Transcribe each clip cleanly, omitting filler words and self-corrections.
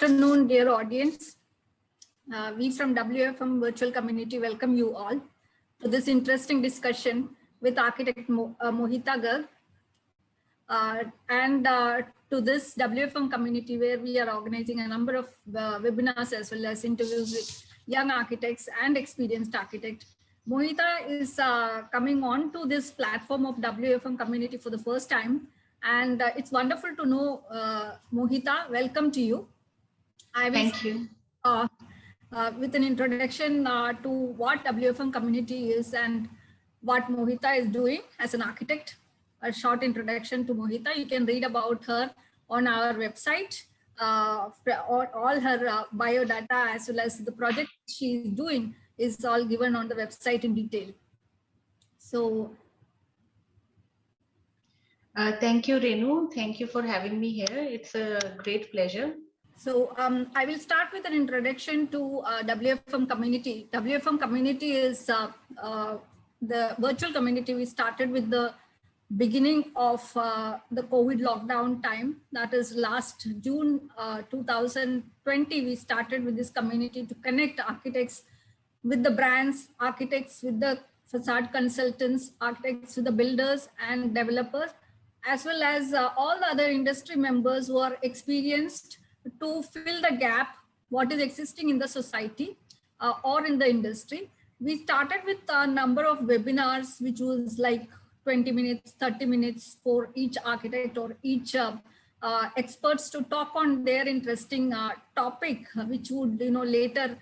afternoon, dear audience. We from WFM Virtual Community welcome you all to this interesting discussion with architect Mohita Garg and to this WFM community where we are organizing a number of webinars as well as interviews with young architects and experienced architects. Mohita is coming on to this platform of WFM community for the first time, and it's wonderful to know Mohita. Welcome to you. Thank you. With an introduction to what WFM community is and what Mohita is doing as an architect. A short introduction to Mohita. You can read about her on our website. All her biodata as well as the project she is doing is all given on the website in detail. So. Thank you, Renu. Thank you for having me here. It's a great pleasure. So I will start with an introduction to WFM community. WFM community is the virtual community we started with the beginning of the COVID lockdown time. That is last June 2020. We started with this community to connect architects with the brands, architects with the facade consultants, architects with the builders and developers, as well as all the other industry members who are experienced to fill the gap what is existing in the society or in the industry. We started with a number of webinars, which was like 20 minutes, 30 minutes for each architect or each experts to talk on their interesting topic, which would later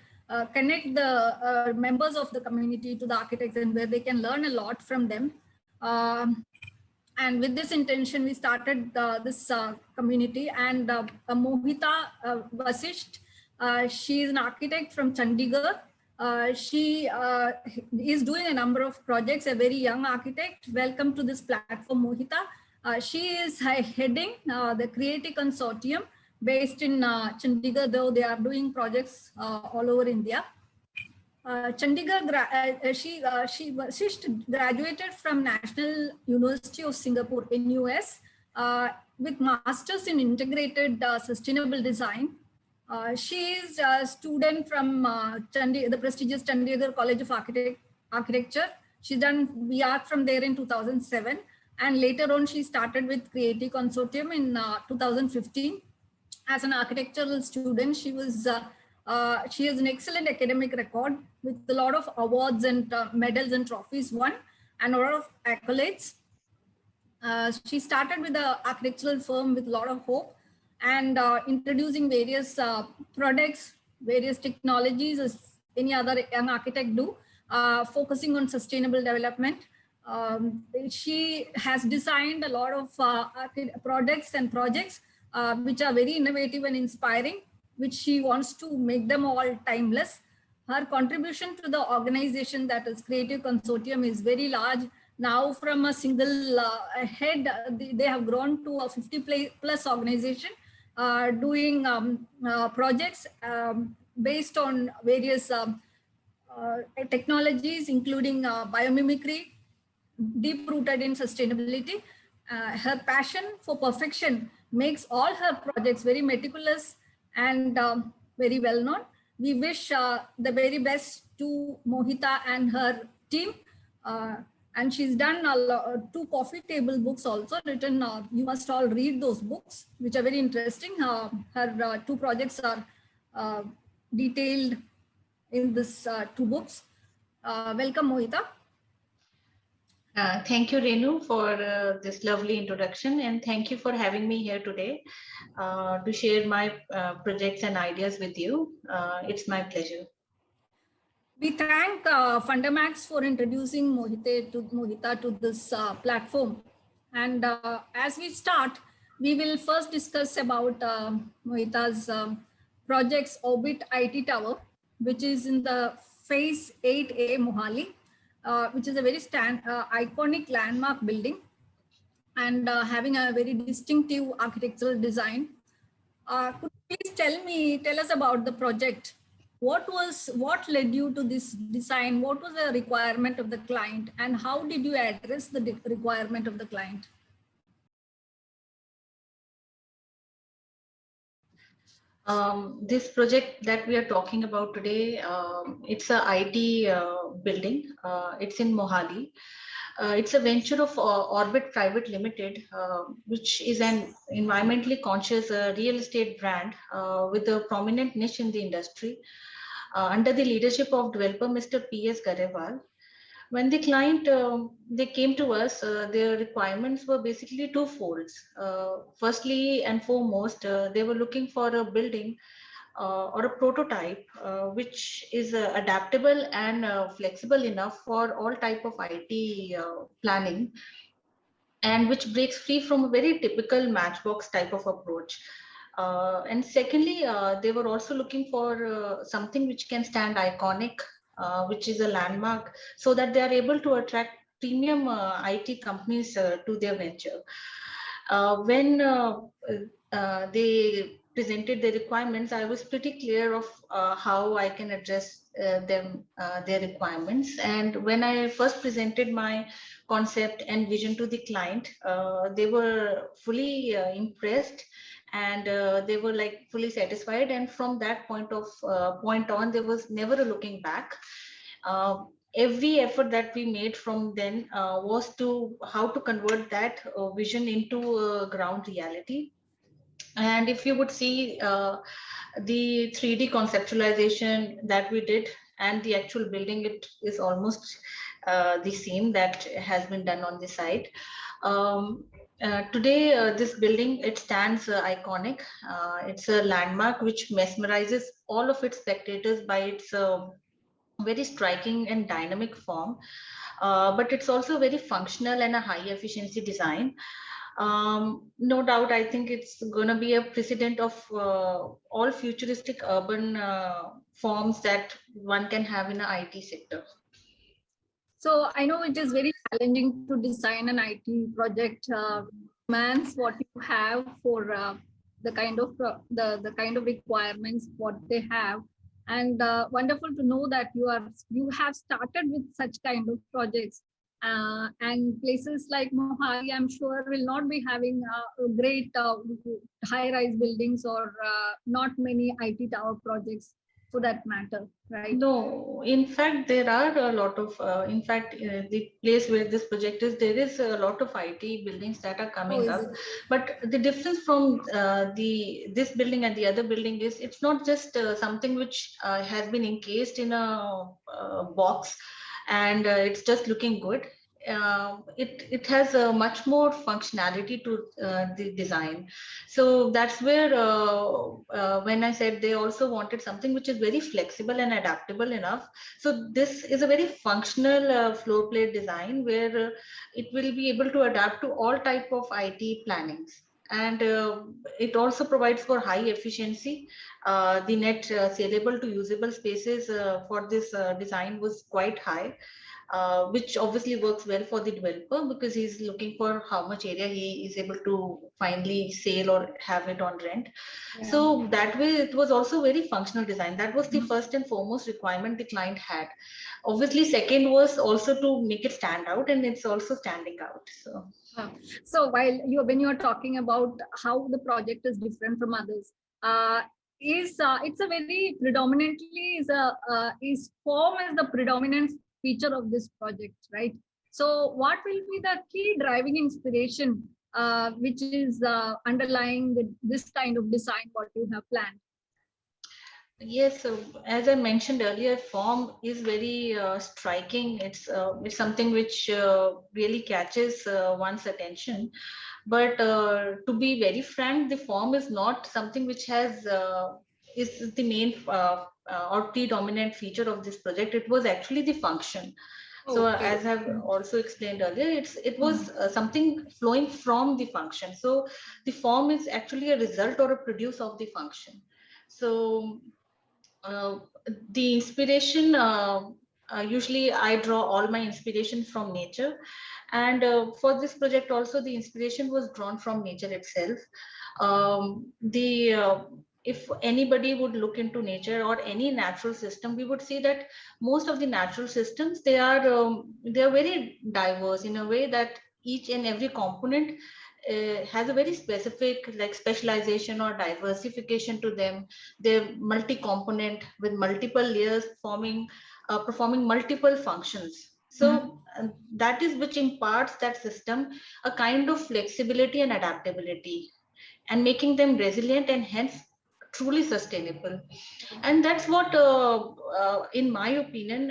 connect the members of the community to the architects and where they can learn a lot from them. And with this intention, we started this community. And Mohita Vasisht, she is an architect from Chandigarh. She is doing a number of projects, a very young architect. Welcome to this platform, Mohita. She is heading the Creative Consortium based in Chandigarh, though they are doing projects all over India. Chandigarh, she graduated from National University of Singapore, NUS, with Masters in Integrated Sustainable Design. She is a student from the prestigious Chandigarh College of Architecture. She's done BArch from there in 2007. And later on, she started with Creative Consortium in 2015. As an architectural student, she has an excellent academic record with a lot of awards and medals and trophies won and a lot of accolades. She started with an architectural firm with a lot of hope and introducing various products, various technologies as any other young architect do, focusing on sustainable development. She has designed a lot of products and projects which are very innovative and inspiring, which she wants to make them all timeless. Her contribution to the organization, that is Creative Consortium, is very large. Now from a single head, they have grown to a 50+ organization doing projects based on various technologies, including biomimicry, deep-rooted in sustainability. Her passion for perfection makes all her projects very meticulous and very well known. We wish the very best to Mohita and her team. And she's done 2 coffee table books also written. You must all read those books, which are very interesting. Her 2 projects are detailed in this 2 books. Welcome, Mohita. Thank you, Renu, for this lovely introduction, and thank you for having me here today to share my projects and ideas with you. It's my pleasure. We thank Fundamax for introducing Mohita to this platform. And as we start, we will first discuss about Mohita's projects Orbit IT Tower, which is in the Phase 8A Mohali, which is a very iconic landmark building and having a very distinctive architectural design. Could you please tell us about the project? What led you to this design? What was the requirement of the client, and how did you address the requirement of the client? This project that we are talking about today, it's a IT building. It's in Mohali. It's a venture of Orbit Private Limited, which is an environmentally conscious real estate brand with a prominent niche in the industry. Under the leadership of developer Mr. P.S. Garewal, when the client they came to us, their requirements were basically twofold. Firstly and foremost, they were looking for a building or a prototype which is adaptable and flexible enough for all type of IT planning, and which breaks free from a very typical matchbox type of approach. And secondly, they were also looking for something which can stand iconic, which is a landmark, so that they are able to attract premium IT companies to their venture. When they presented the requirements, I was pretty clear of how I can address their requirements. And when I first presented my concept and vision to the client, they were fully impressed, and they were like fully satisfied. And from that point on, there was never a looking back. Every effort that we made from then was to how to convert that vision into ground reality. And if you would see the 3D conceptualization that we did and the actual building, it is almost the same that has been done on the site. Today, this building, it stands iconic. It's a landmark which mesmerizes all of its spectators by its very striking and dynamic form. But it's also very functional and a high efficiency design. No doubt, I think it's going to be a precedent of all futuristic urban forms that one can have in the IT sector. So I know it is very challenging to design an IT project. Demands what you have for the kind of the kind of requirements what they have, and wonderful to know that you have started with such kind of projects. And places like Mohali, I'm sure, will not be having great high-rise buildings or not many IT tower projects for that matter, right? No, in fact, there are a lot of, the place where this project is, there is a lot of IT buildings that are coming up. But the difference from this building and the other building is it's not just something which has been encased in a box and it's just looking good. It has a much more functionality to the design. So that's where when I said they also wanted something which is very flexible and adaptable enough. So this is a very functional floor plate design where it will be able to adapt to all type of IT plannings. And it also provides for high efficiency. The net saleable to usable spaces for this design was quite high. Which obviously works well for the developer because he's looking for how much area he is able to finally sell or have it on rent. Yeah. So that way it was also very functional design. That was the first and foremost requirement the client had. Obviously, second was also to make it stand out, and it's also standing out. So when you're talking about how the project is different from others, it's a very predominantly is form as the predominant feature of this project, right? So what will be the key driving inspiration which is underlying this kind of design what you have planned? Yes, so as I mentioned earlier, form is very striking. It's something which really catches one's attention. But to be very frank, the form is not something which has is the main or predominant feature of this project. It was actually the function. So as I've also explained earlier, it was something flowing from the function. So the form is actually a result or a produce of the function. So the inspiration, usually I draw all my inspiration from nature. And for this project also, the inspiration was drawn from nature itself. If anybody would look into nature or any natural system, we would see that most of the natural systems, they are very diverse in a way that each and every component has a very specific like specialization or diversification to them. They're multi-component with multiple layers performing multiple functions. So that is which imparts that system a kind of flexibility and adaptability, and making them resilient and hence truly sustainable. And that's what in my opinion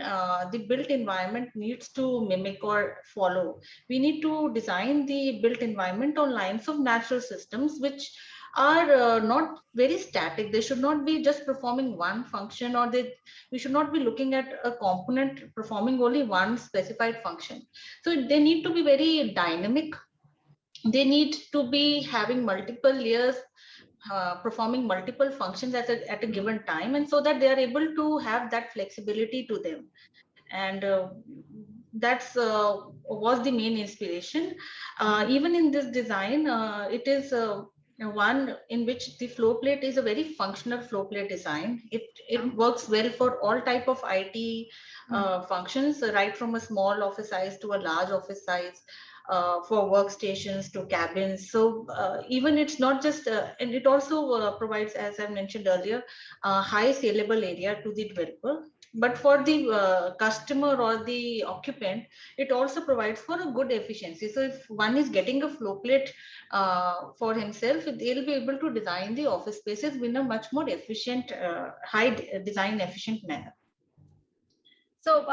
the built environment needs to mimic or follow. We need to design the built environment on lines of natural systems which are not very static. They should not be just performing one function, or we should not be looking at a component performing only one specified function. So they need to be very dynamic. They need to be having multiple layers performing multiple functions at a given time, and so that they are able to have that flexibility to them. And that's was the main inspiration. Even in this design, it is one in which the flow plate is a very functional flow plate design. It works well for all type of IT functions, right from a small office size to a large office size, for workstations to cabins. So even it's not just, and it also provides, as I mentioned earlier, high saleable area to the developer. But for the customer or the occupant, it also provides for a good efficiency. So if one is getting a flow plate for himself, they'll be able to design the office spaces in a much more efficient, design efficient manner. So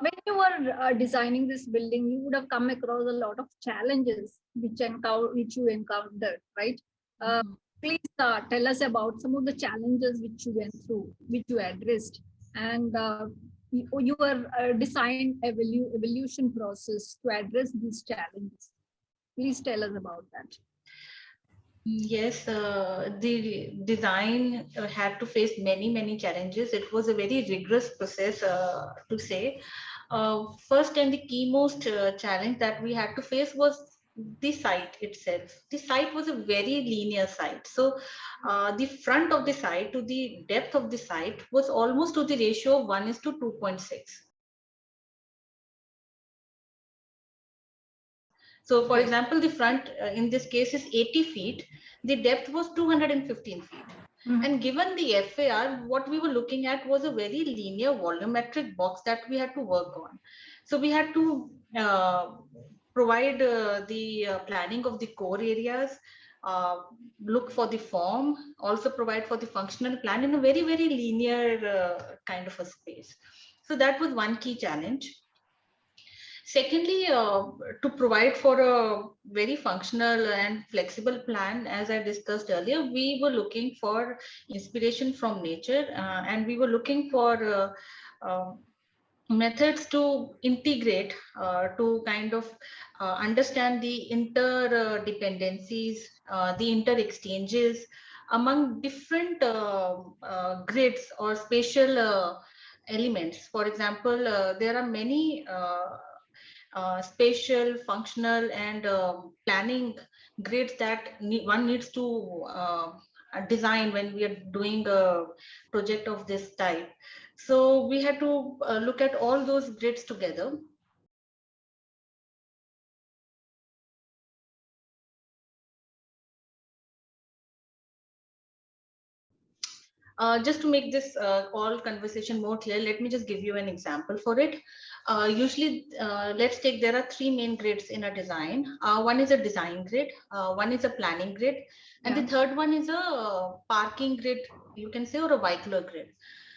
when you were designing this building, you would have come across a lot of challenges which you encountered, right? Please tell us about some of the challenges which you went through, which you addressed, and your design evolution process to address these challenges. Please tell us about that. Yes, the design had to face many challenges. It was a very rigorous process, to say. First and the key most challenge that we had to face was the site itself. The site was a very linear site. So the front of the site to the depth of the site was almost to the ratio of 1:2.6. So for example, the front in this case is 80 feet, the depth was 215 feet. And given the FAR, what we were looking at was a very linear volumetric box that we had to work on. So we had to provide the planning of the core areas, look for the form, also provide for the functional plan in a very linear kind of a space. So that was one key challenge. Secondly, to provide for a very functional and flexible plan, as I discussed earlier, we were looking for inspiration from nature, and we were looking for methods to integrate, to kind of understand the interdependencies, the inter-exchanges among different grids or spatial elements. For example, there are many spatial, functional, and planning grids that one needs to design when we are doing a project of this type. So we had to look at all those grids together. Just to make this all conversation more clear, let me just give you an example for it. Usually, let's take, there are three main grids in a design. One is a design grid, one is a planning grid, and the third one is a parking grid, you can say, or a vehicular grid.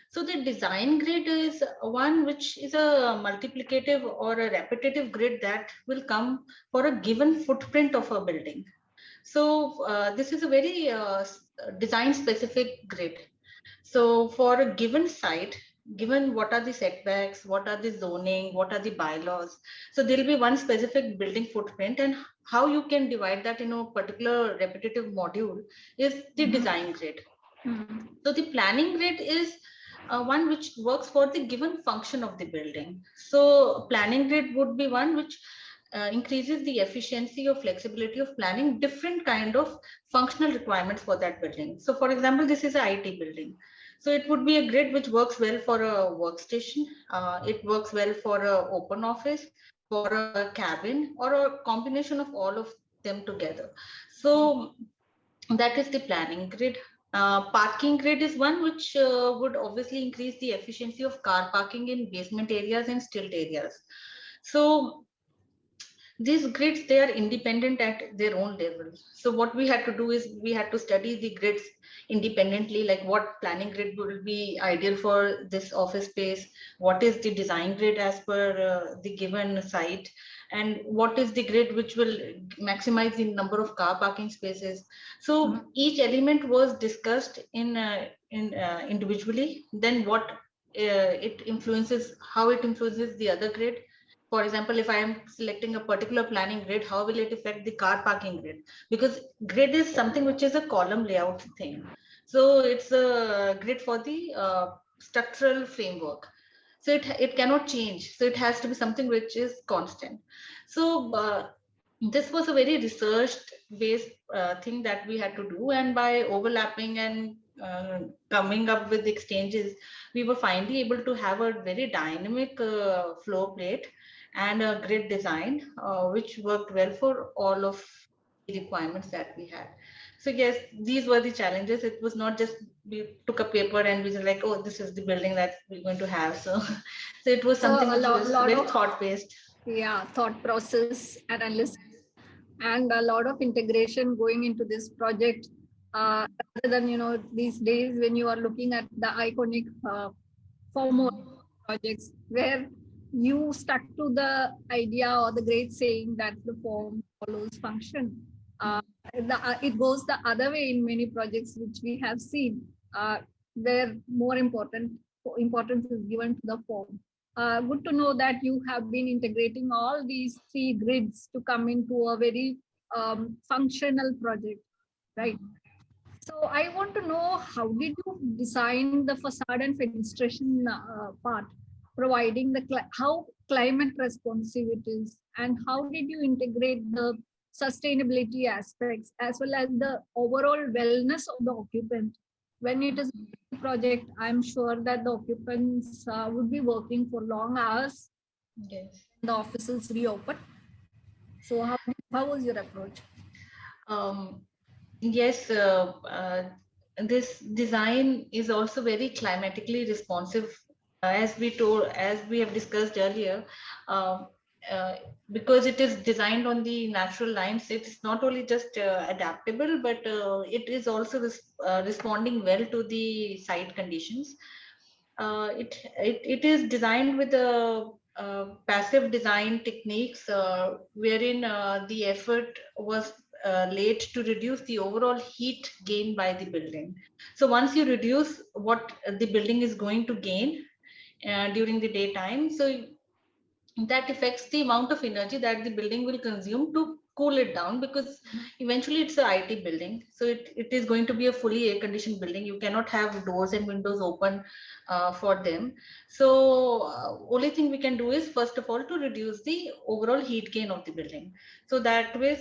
So the design grid is one which is a multiplicative or a repetitive grid that will come for a given footprint of a building. So this is a very design specific grid. So for a given site, given what are the setbacks, what are the zoning, what are the bylaws, so there will be one specific building footprint, and how you can divide that in a particular repetitive module is the design grid. So the planning grid is one which works for the given function of the building. So planning grid would be one which increases the efficiency or flexibility of planning different kind of functional requirements for that building. So for example, this is an IT building. So it would be a grid which works well for a workstation. It works well for an open office, for a cabin, or a combination of all of them together. So that is the planning grid. Parking grid is one which would obviously increase the efficiency of car parking in basement areas and stilt areas. So these grids, they are independent at their own level. So what we had to do is we had to study the grids independently, like what planning grid will be ideal for this office space, what is the design grid as per the given site, and what is the grid which will maximize the number of car parking spaces. So each element was discussed in individually, then what it influences, how it influences the other grid. For example, if I am selecting a particular planning grid, how will it affect the car parking grid? Because grid is something which is a column layout thing. So it's a grid for the structural framework. So it cannot change. So it has to be something which is constant. So this was a very researched based thing that we had to do. And by overlapping and coming up with exchanges, we were finally able to have a very dynamic flow plate and a grid design, which worked well for all of the requirements that we had. So yes, these were the challenges. It was not just we took a paper and we were like, oh, this is the building that we're going to have. So, so it was something which was very thought-based. Yeah, thought process, analysis, and a lot of integration going into this project. Rather than these days when you are looking at the iconic form projects where you stuck to the idea or the great saying that the form follows function. It goes the other way in many projects which we have seen, where more importance is given to the form. Good to know that you have been integrating all these three grids to come into a very functional project, right? So I want to know, how did you design the facade and fenestration part, providing how climate responsive it is, and how did you integrate the sustainability aspects as well as the overall wellness of the occupant? When it is a project, I'm sure that the occupants would be working for long hours. Yes. The offices reopen. So how was your approach? Yes, this design is also very climatically responsive, as we have discussed earlier. Um, because it is designed on the natural lines, it's not only just adaptable, but it is also responding well to the site conditions. It is designed with a passive design techniques, wherein the effort was laid to reduce the overall heat gain by the building. So once you reduce what the building is going to gain during the daytime, so that affects the amount of energy that the building will consume to cool it down, because eventually it's a IT building. So it is going to be a fully air conditioned building. You cannot have doors and windows open for them. So only thing we can do is, first of all, to reduce the overall heat gain of the building. So that way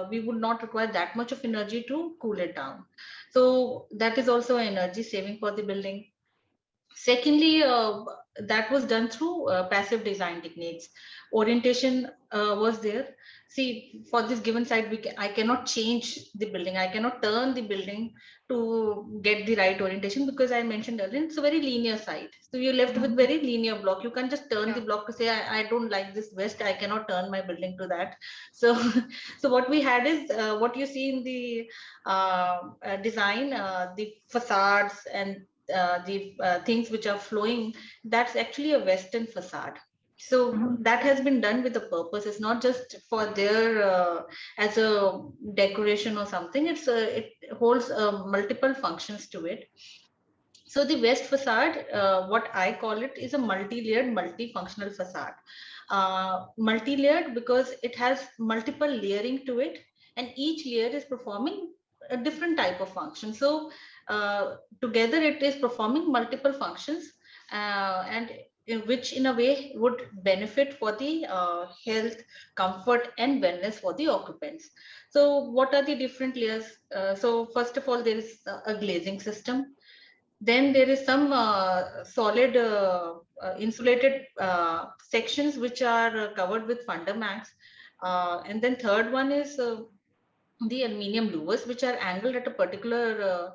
we would not require that much of energy to cool it down. So that is also energy saving for the building. Secondly, that was done through passive design techniques. Orientation was there. See, for this given site, I cannot change the building. I cannot turn the building to get the right orientation, because I mentioned earlier, it's a very linear site. So you're left with very linear block. You can't just turn the block to say, I don't like this west. I cannot turn my building to that. So, so what we had is what you see in the design, the facades and the things which are flowing, that's actually a western facade. So that has been done with a purpose. It's not just for their as a decoration or something. It holds multiple functions to it. So the west facade, what I call it, is a multi-layered, multifunctional facade. Multi-layered because it has multiple layering to it, and each layer is performing a different type of function. So together it is performing multiple functions, and which in a way would benefit for the health, comfort and wellness for the occupants. So what are the different layers? So first of all, there is a glazing system. Then there is some solid insulated sections which are covered with Fundamax And then third one is the aluminium louvers, which are angled at a particular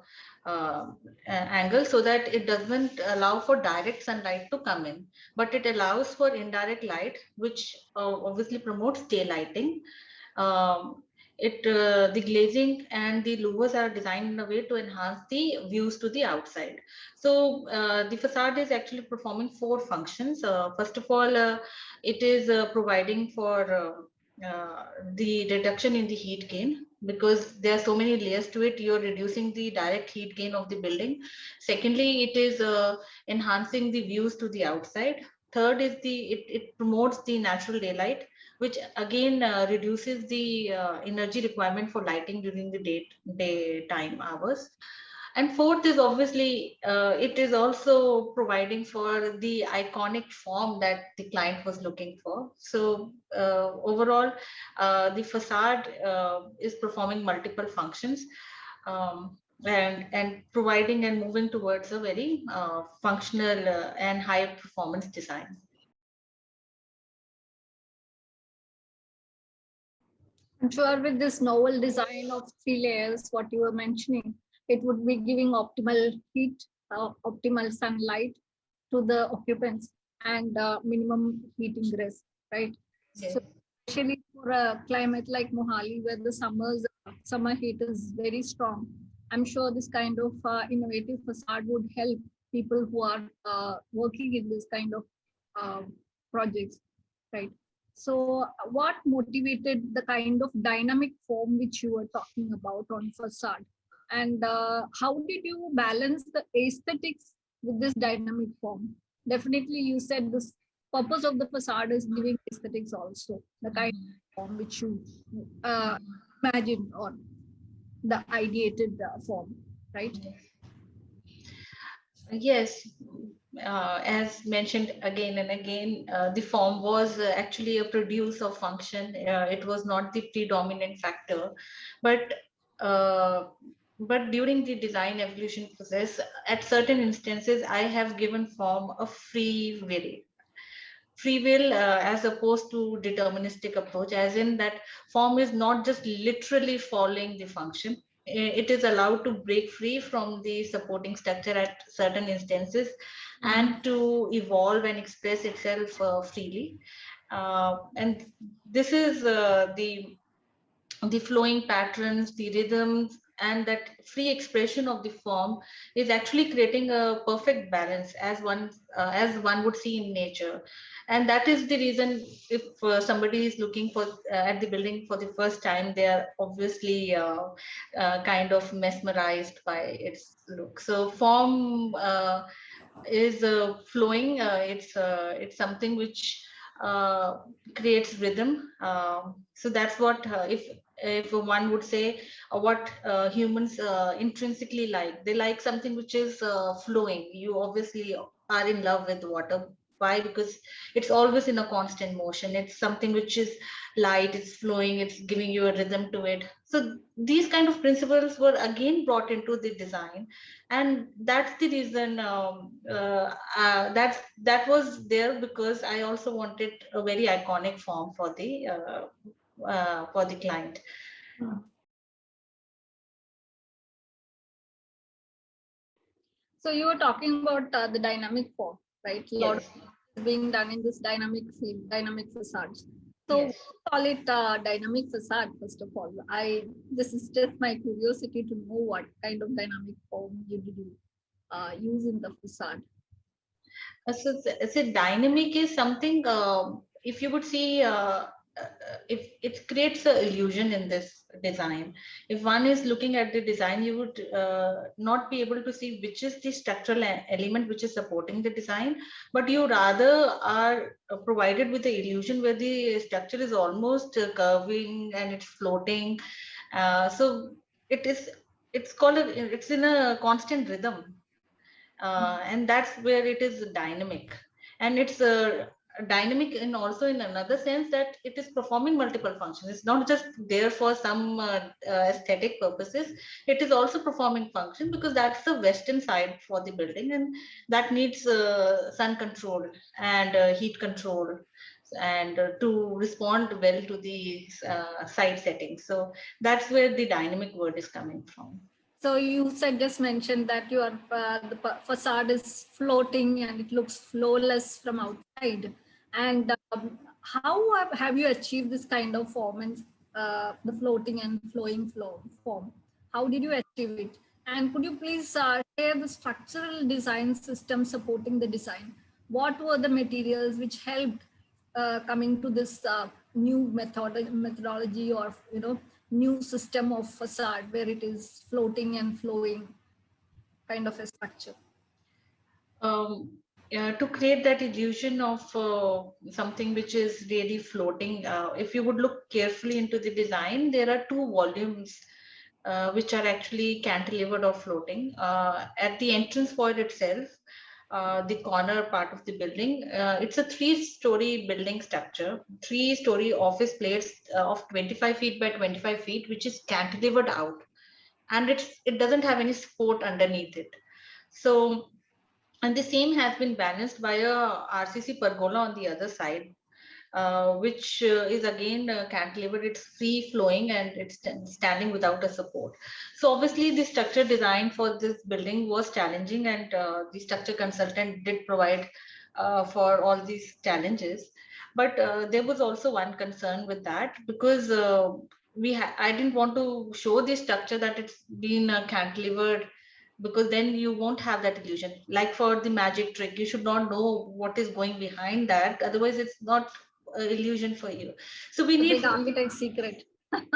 angle so that it doesn't allow for direct sunlight to come in, but it allows for indirect light, which obviously promotes daylighting. Um, the glazing and the louvers are designed in a way to enhance the views to the outside. So the facade is actually performing four functions. First of all, it is providing for the reduction in the heat gain, because there are so many layers to it. You're reducing the direct heat gain of the building. Secondly, it is enhancing the views to the outside. Third is it promotes the natural daylight, which again reduces the energy requirement for lighting during the daytime hours. And fourth is obviously it is also providing for the iconic form that the client was looking for. So overall, the facade is performing multiple functions, and providing and moving towards a very functional and high performance design. I'm sure with this novel design of 3 layers, what you were mentioning, it would be giving optimal heat, optimal sunlight to the occupants, and minimum heat ingress, right? Yes. So especially for a climate like Mohali, where the summer heat is very strong, I'm sure this kind of innovative facade would help people who are working in this kind of uh, projects, right? So, what motivated the kind of dynamic form which you were talking about on facade? And how did you balance the aesthetics with this dynamic form? Definitely, you said this purpose of the facade is giving aesthetics also, the kind of form which you uh, imagined or the ideated form, right? Yes, as mentioned again and again, the form was actually a produce of function. It was not the predominant factor, but uh, but during the design evolution process, at certain instances, I have given form a free will. Free will as opposed to deterministic approach, as in that form is not just literally following the function. It is allowed to break free from the supporting structure at certain instances and to evolve and express itself freely. And this is the flowing patterns, the rhythms, and that free expression of the form is actually creating a perfect balance, as one would see in nature. And that is the reason, if somebody is looking for at the building for the first time, they are obviously kind of mesmerized by its look. So form is flowing. It's something which uh, creates rhythm. So that's what, if one would say, what humans intrinsically like. They like something which is flowing. You obviously are in love with water. Why? Because it's always in a constant motion. It's something which is light, it's flowing, it's giving you a rhythm to it. So these kind of principles were again brought into the design, and that's the reason that was there, because I also wanted a very iconic form for the client. So you were talking about the dynamic form, right? A lot of Yes, is being done in this dynamic field, dynamic facades. So yes. we call it dynamic facade, first of all. This is just my curiosity to know what kind of dynamic form you did you use in the facade. So dynamic is something, if you would see, if it creates an illusion in this design. If one is looking at the design, you would not be able to see which is the structural element which is supporting the design, but you rather are provided with the illusion where the structure is almost curving and it's floating. So it is, it's in a constant rhythm, and that's where it is dynamic. And it's dynamic in also in another sense, that it is performing multiple functions. It's not just there for some aesthetic purposes. It is also performing function, because that's the western side for the building, and that needs sun control and heat control. and to respond well to the site settings. So that's where the dynamic word is coming from. So you said, just mentioned that your facade is floating and it looks flawless from outside. And how have you achieved this kind of form and the floating and flowing form? How did you achieve it? And could you please share the structural design system supporting the design? What were the materials which helped coming to this new methodology, or new system of facade where it is floating and flowing kind of a structure? To create that illusion of something which is really floating, if you would look carefully into the design, there are two volumes which are actually cantilevered or floating. At the entrance point itself, the corner part of the building, it's a 3-story building structure, 3-story office place of 25 feet by 25 feet, which is cantilevered out, and it doesn't have any support underneath it. So, and the same has been balanced by a RCC pergola on the other side, which is again cantilevered. It's free flowing and it's standing without a support. So obviously the structure design for this building was challenging, and the structure consultant did provide for all these challenges. But there was also one concern with that, because I didn't want to show the structure that it's been cantilevered, because then you won't have that illusion. Like for the magic trick, you should not know what is going behind that, otherwise it's not illusion for you. So we The need big architect secret.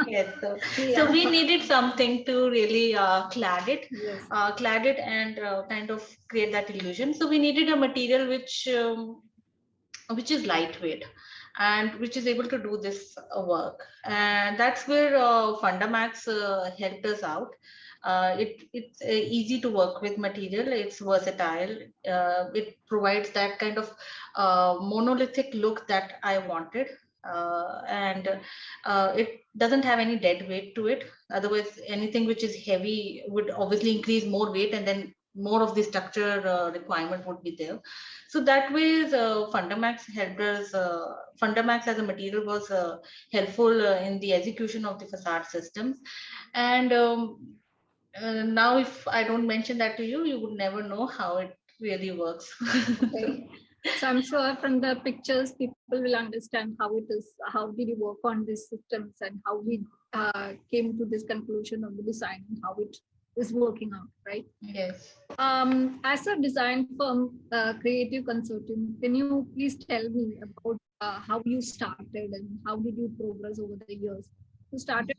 yes, so Yeah. we needed something to really Yes. clad it and kind of create that illusion. So we needed a material which is lightweight and which is able to do this work, and that's where Fundamax helped us out. It's easy to work with material, it's versatile, it provides that kind of monolithic look that I wanted, and it doesn't have any dead weight to it. Otherwise, anything which is heavy would obviously increase more weight, and then more of the structure requirement would be there. So that way, Fundamax helped us. Fundamax as a material was helpful in the execution of the facade systems. And now, if I don't mention that to you, you would never know how it really works. Okay. So I'm sure from the pictures, people will understand how it is, how did you work on these systems, and how we came to this conclusion of the design and how it is working out, right? Yes. As a design firm, Creative Consortium, can you please tell me about how you started and how did you progress over the years? You started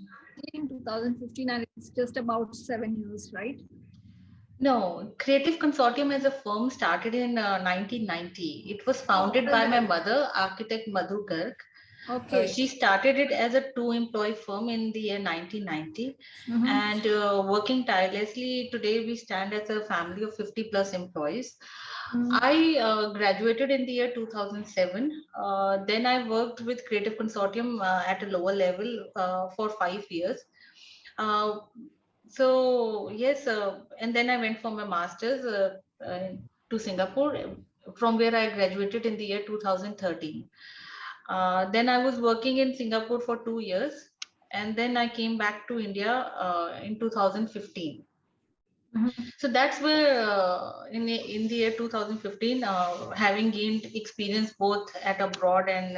in 2015 and it's just about 7 years, right? No, Creative Consortium as a firm started in 1990. It was founded by my mother, architect Madhu Garg. Okay. She started it as a 2-employee firm in the year 1990, and working tirelessly. Today, we stand as a family of 50 plus employees. I graduated in the year 2007. Then I worked with Creative Consortium at a lower level for 5 years. Uh, so yes, and then I went for my master's to Singapore, from where I graduated in the year 2013. Then I was working in Singapore for 2 years, and then I came back to India in 2015. So that's where in the year 2015, having gained experience both at abroad and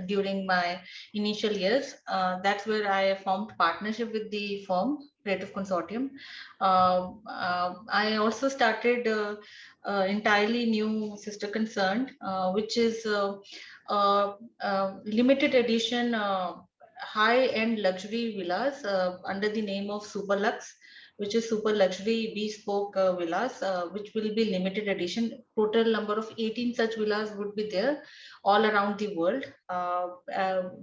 during my initial years, that's where I formed partnership with the firm Creative Consortium. I also started entirely new sister concern, which is limited edition high-end luxury villas under the name of Superlux, which is super luxury bespoke villas, which will be limited edition. Total number of 18 such villas would be there all around the world.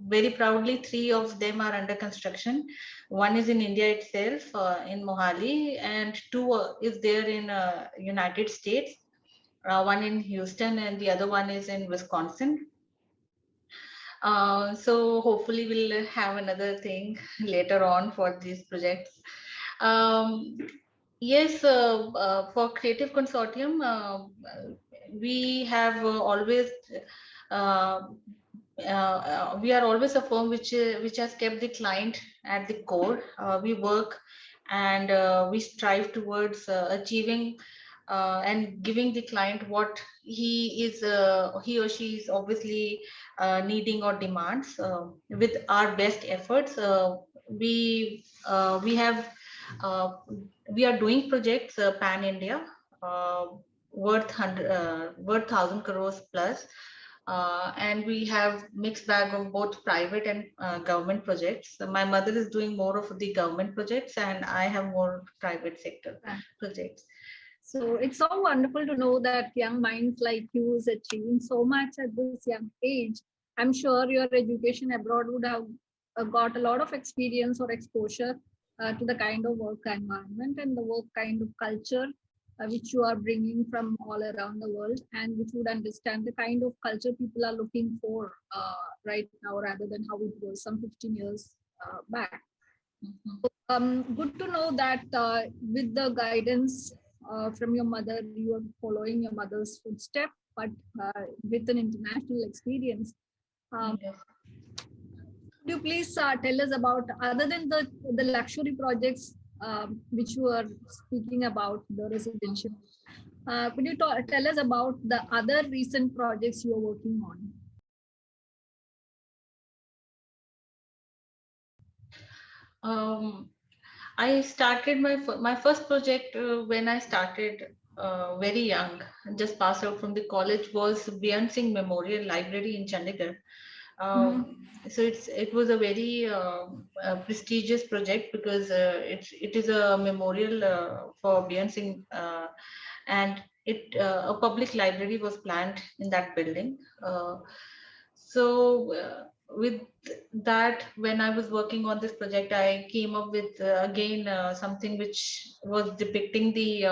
Very proudly, 3 of them are under construction. One is in India itself, in Mohali, and 2 is there in United States. One in Houston, and the other one is in Wisconsin. So hopefully we'll have another thing later on for these projects. Yes, for Creative Consortium, we have always uh, we are always a firm which has kept the client at the core. We work and we strive towards achieving and giving the client what he or she is obviously needing or demands. With our best efforts, we have uh, we are doing projects pan India, uh, worth 1,000 crores plus, and we have mixed bag of both private and government projects. So my mother is doing more of the government projects, and I have more private sector projects. So it's so wonderful to know that young minds like you is achieving so much at this young age. I'm sure your education abroad would have got a lot of experience or exposure to the kind of work environment and the work kind of culture which you are bringing from all around the world, and which would understand the kind of culture people are looking for right now rather than how it was some 15 years back. Good to know that with the guidance from your mother, you are following your mother's footstep, but with an international experience. Yes. Could you please tell us about, other than the luxury projects which you are speaking about, the residential, could you tell us about the other recent projects you are working on? I started my first project when I started very young, just passed out from the college, was Beyond Singh Memorial Library in Chandigarh. So it was a very prestigious project because it is a memorial for Beyond Singh, and a public library was planned in that building. So with that, when I was working on this project, I came up with again something which was depicting the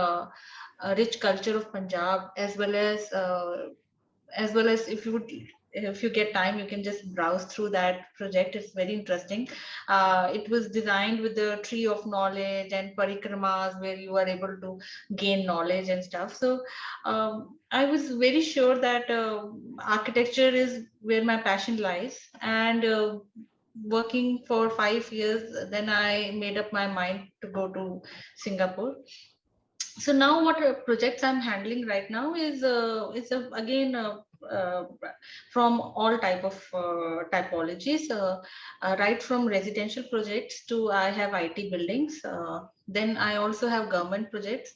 rich culture of Punjab, as well as if you get time, you can just browse through that project. It's very interesting. It was designed with the tree of knowledge and parikramas where you are able to gain knowledge and stuff. So I was very sure that architecture is where my passion lies, and working for 5 years, then I made up my mind to go to Singapore. So now what projects I'm handling right now is again from all type of typologies, right from residential projects to I have IT buildings. Then I also have government projects.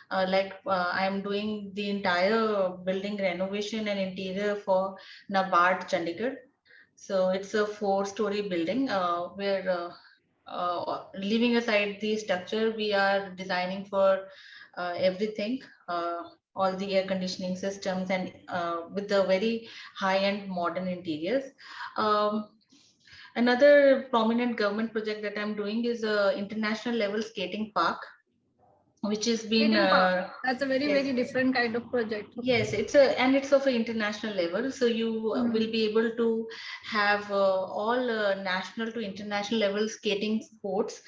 I am doing the entire building renovation and interior for Nabard Chandigarh. So it's a 4-story building where leaving aside the structure, we are designing for everything, all the air conditioning systems, and with the very high-end modern interiors. Um, Another prominent government project that I'm doing is a international level skating park, which has been that's a very yes. very different kind of project. Yes, it's of an international level, so you will be able to have all national to international level skating sports,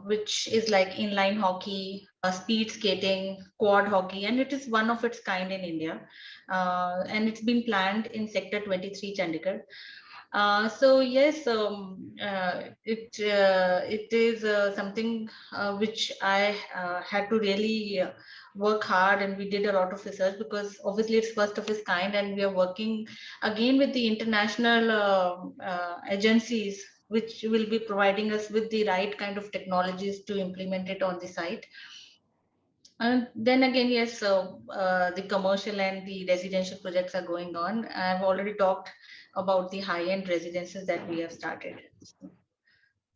which is like inline hockey, speed skating, quad hockey, and it is one of its kind in India, and it's been planned in Sector 23 Chandigarh. So yes, it is something which I had to really work hard, and we did a lot of research because obviously it's first of its kind, and we are working again with the international agencies which will be providing us with the right kind of technologies to implement it on the site. And then again, yes, so the commercial and the residential projects are going on. I've already talked about the high-end residences that we have started.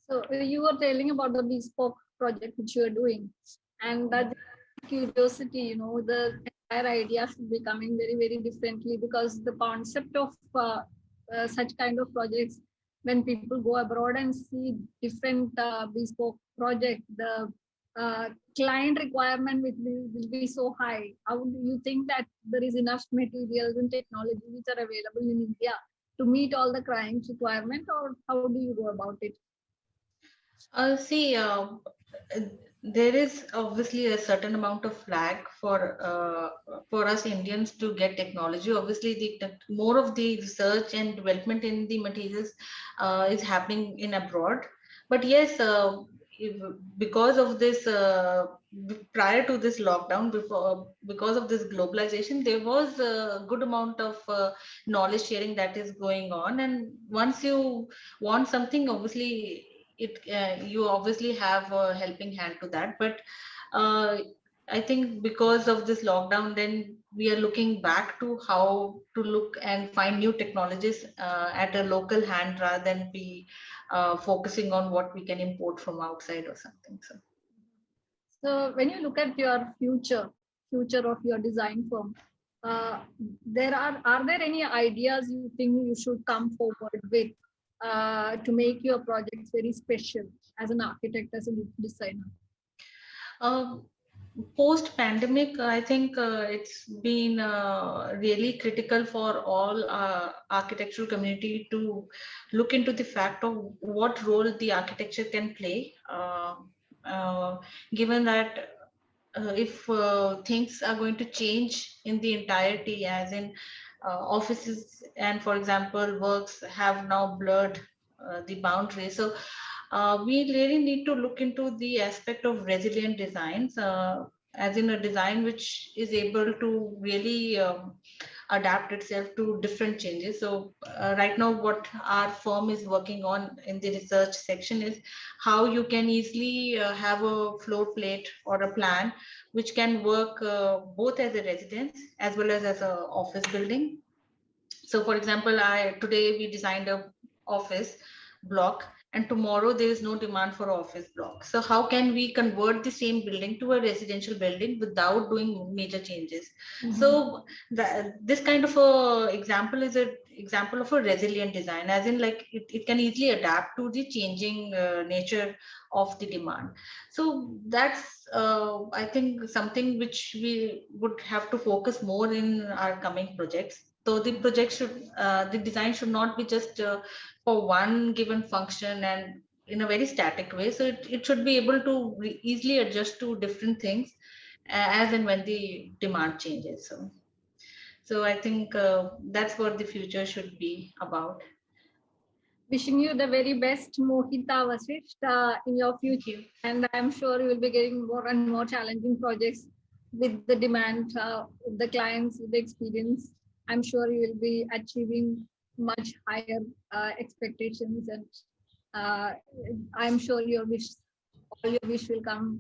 So you were telling about the bespoke project which you are doing, and that curiosity, the entire idea should be coming very, very differently, because the concept of such kind of projects, when people go abroad and see different bespoke project, the client requirement will be so high. How do you think that there is enough materials and technology which are available in India to meet all the client requirement, or how do you go about it? See, there is obviously a certain amount of lag for us Indians to get technology. Obviously, the more of the research and development in the materials is happening in abroad. But yes, because of this, prior to this lockdown, because of this globalization, there was a good amount of knowledge sharing that is going on. And once you want something, obviously it you obviously have a helping hand to that. But uh, I think because of this lockdown, then we are looking back to how to look and find new technologies at a local hand rather than be focusing on what we can import from outside or something. So when you look at your future of your design firm, there are there any ideas you think you should come forward with to make your projects very special as an architect, as a designer? Post pandemic, I think it's been really critical for all architectural community to look into the fact of what role the architecture can play, uh, given that if things are going to change in the entirety, as in offices and, for example, works have now blurred the boundaries. So we really need to look into the aspect of resilient designs, as in a design which is able to really adapt itself to different changes. So right now what our firm is working on in the research section is how you can easily have a floor plate or a plan which can work both as a residence as well as a office building. So for example, today we designed a office block, and tomorrow there is no demand for office block. So how can we convert the same building to a residential building without doing major changes? So this kind of a example is a example of a resilient design, as in like it can easily adapt to the changing nature of the demand. So that's I think something which we would have to focus more in our coming projects. So the project should, the design should not be just for one given function and in a very static way. So it should be able to easily adjust to different things as and when the demand changes. So I think that's what the future should be about. Wishing you the very best, Mohita Vasisht, in your future. Thank you. And I'm sure you will be getting more and more challenging projects with the demand, with the clients, with the experience. I'm sure you will be achieving much higher expectations, and uh, I'm sure all your wish will come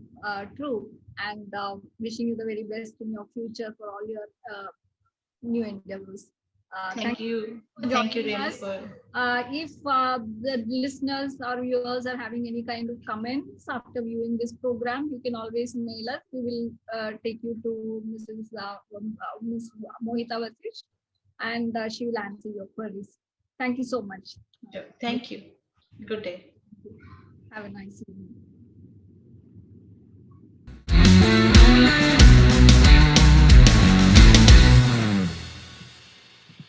true. And wishing you the very best in your future for all your new endeavors. Thank you. For Thank you, joining Renu, us. for If the listeners or viewers are having any kind of comments after viewing this program, you can always mail us. We will take you to Ms. Mohita Vasisht, and she will answer your queries. Thank you so much. Thank you. Good day. Have a nice evening.